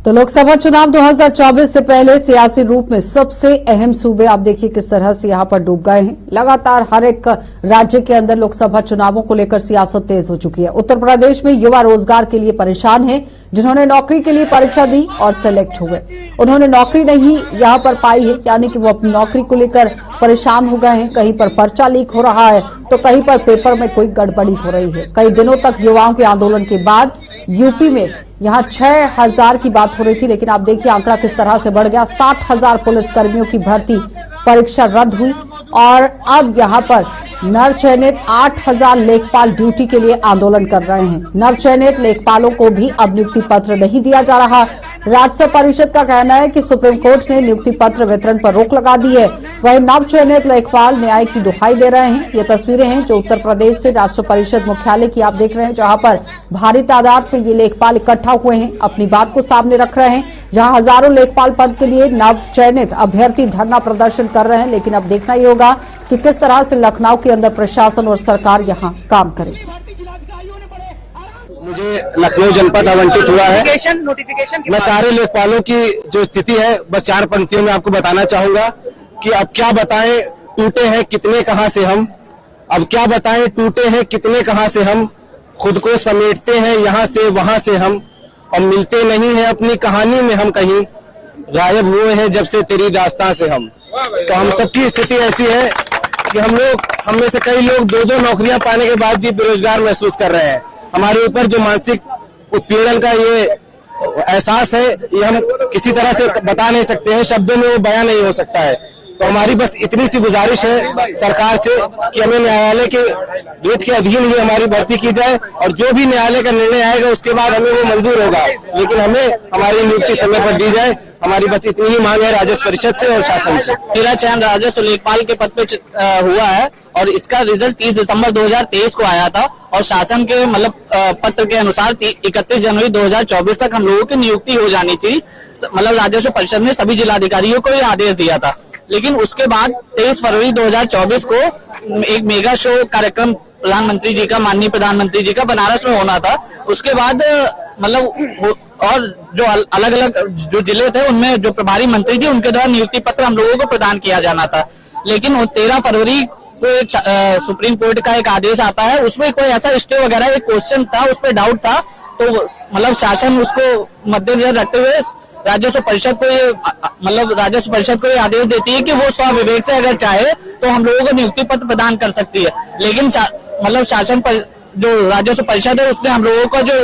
तो लोकसभा चुनाव 2024 से पहले सियासी रूप में सबसे अहम सूबे आप देखिए किस तरह से यहां पर डूब गए हैं। लगातार हर एक राज्य के अंदर लोकसभा चुनावों को लेकर सियासत तेज हो चुकी है। उत्तर प्रदेश में युवा रोजगार के लिए परेशान हैं, जिन्होंने नौकरी के लिए परीक्षा दी और सेलेक्ट हुए, उन्होंने नौकरी नहीं यहां पर पाई है, यानी कि वो अपनी नौकरी को लेकर परेशान हो गए हैं। कहीं पर पर्चा लीक हो रहा है तो कहीं पर पेपर में कोई गड़बड़ी हो रही है। कई दिनों तक युवाओं के आंदोलन के बाद यूपी में यहां 6000 की बात हो रही थी, लेकिन आप देखिए आंकड़ा किस तरह से बढ़ गया। 60,000 पुलिसकर्मियों की भर्ती परीक्षा रद्द हुई और अब यहां पर नवचयनित 8000 लेखपाल ड्यूटी के लिए आंदोलन कर रहे हैं। नवचयनित लेखपालों को भी अब नियुक्ति पत्र नहीं दिया जा रहा। राज्य परिषद का कहना है कि सुप्रीम कोर्ट ने नियुक्ति पत्र वितरण पर रोक लगा दी है। वहीं नवचयनित लेखपाल न्याय की दुहाई दे रहे हैं। ये तस्वीरें हैं जो उत्तर प्रदेश से राज्य परिषद मुख्यालय की आप देख रहे हैं, जहां पर भारी तादाद में ये लेखपाल इकट्ठा हुए हैं, अपनी बात को सामने रख रहे हैं। जहां हजारों लेखपाल पद के लिए नवचयनित अभ्यर्थी धरना प्रदर्शन कर रहे हैं, लेकिन अब देखना ही होगा कि किस तरह से लखनऊ के अंदर प्रशासन और सरकार यहां काम करे। मुझे लखनऊ जनपद आवंटित हुआ है। नोटिफिकेशन मैं सारे लेखपालों की जो स्थिति है बस 4 पंक्तियों में आपको बताना चाहूंगा कि अब क्या बताएं टूटे हैं कितने कहां से हम, अब क्या बताएं टूटे हैं कितने कहां से हम, खुद को समेटते हैं यहां से वहां से हम, और मिलते नहीं हैं अपनी कहानी में हम कहीं, गायब हुए हैं जब से तेरी दास्तां से हम। तो हम सबकी स्थिति ऐसी है कि हम में से कई लोग 2-2 नौकरियां पाने के बाद भी बेरोजगार महसूस कर रहे हैं। हमारे ऊपर जो मानसिक उत्पीड़न का ये एहसास है, ये हम किसी तरह से बता नहीं सकते हैं, शब्दों में वो बयां नहीं हो सकता है। तो हमारी बस इतनी सी गुजारिश है सरकार से कि हमें न्यायालय के रेट के अधीन ही हमारी भर्ती की जाए, और जो भी न्यायालय का निर्णय आएगा उसके बाद हमें वो मंजूर होगा, लेकिन हमें हमारी नियुक्ति समय पर दी जाए। हमारी बस इतनी ही मांग है राजस्व परिषद से और शासन से। मेरा चयन राजस्व लेखपाल के पद पे हुआ है और इसका रिजल्ट 30 दिसंबर 2023 को आया था, और शासन के पत्र के अनुसार 31 जनवरी 2024 तक हम लोगों की नियुक्ति हो जानी थी। राजस्व परिषद ने सभी जिलाधिकारियों को ये आदेश दिया था, लेकिन उसके बाद 23 फरवरी 2024 को एक मेगा शो कार्यक्रम प्रधानमंत्री जी का, माननीय प्रधानमंत्री जी का बनारस में होना था। उसके बाद और जो अलग अलग जो जिले थे उनमें जो प्रभारी मंत्री थे उनके द्वारा नियुक्ति पत्र हम लोगों को प्रदान किया जाना था, लेकिन 13 फरवरी को सुप्रीम कोर्ट का एक आदेश आता है, उसमें कोई ऐसा स्टे वगैरह एक क्वेश्चन था, उस पर डाउट था, तो शासन उसको मद्देनजर रखते हुए राजस्व परिषद को ये आदेश देती है कि वो स्वविवेक से अगर चाहे तो हम लोगों को नियुक्ति पत्र प्रदान कर सकती है। लेकिन शासन पर जो राजस्व परिषद है उसने हम लोगों को जो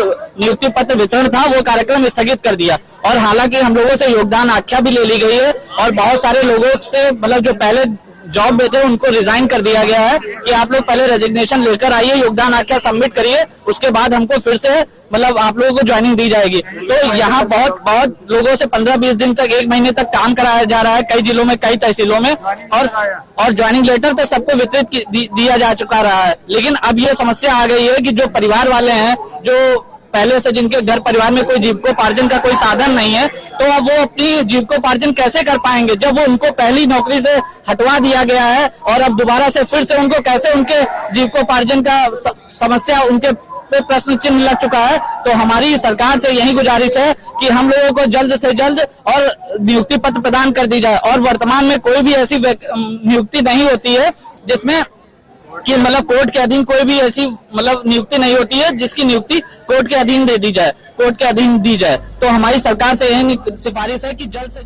नियुक्ति पत्र वितरण था वो कार्यक्रम स्थगित कर दिया, और हालांकि हम लोगों से योगदान आख्या भी ले ली गई है, और बहुत सारे लोगों से जो पहले जॉब में थे उनको रिजाइन कर दिया गया है कि आप लोग पहले रेजिग्नेशन लेकर आइए, योगदान आख्या सबमिट करिए, उसके बाद हमको फिर से आप लोगों को ज्वाइनिंग दी जाएगी। तो यहाँ बहुत लोगों से 15-20 दिन तक, 1 महीने तक काम कराया जा रहा है कई जिलों में, कई तहसीलों में, और ज्वाइनिंग लेटर तो सबको वितरित दिया जा चुका रहा है। लेकिन अब ये समस्या आ गई है कि जो परिवार वाले हैं, जो पहले से जिनके घर परिवार में कोई जीविकोपार्जन का कोई साधन नहीं है, तो अब वो अपनी जीविकोपार्जन कैसे कर पाएंगे जब वो उनको पहली नौकरी से हटवा दिया गया है, और अब दोबारा से फिर से उनको कैसे उनके जीविकोपार्जन का समस्या उनके पे प्रश्न चिन्ह लग चुका है। तो हमारी सरकार से यही गुजारिश है कि हम लोगों को जल्द से जल्द और नियुक्ति पत्र प्रदान कर दी जाए, और वर्तमान में कोई भी ऐसी नियुक्ति नहीं होती है जिसमें कि कोर्ट के अधीन कोई भी ऐसी नियुक्ति नहीं होती है जिसकी नियुक्ति कोर्ट के अधीन दी जाए। तो हमारी सरकार से यही सिफारिश है कि जल्द से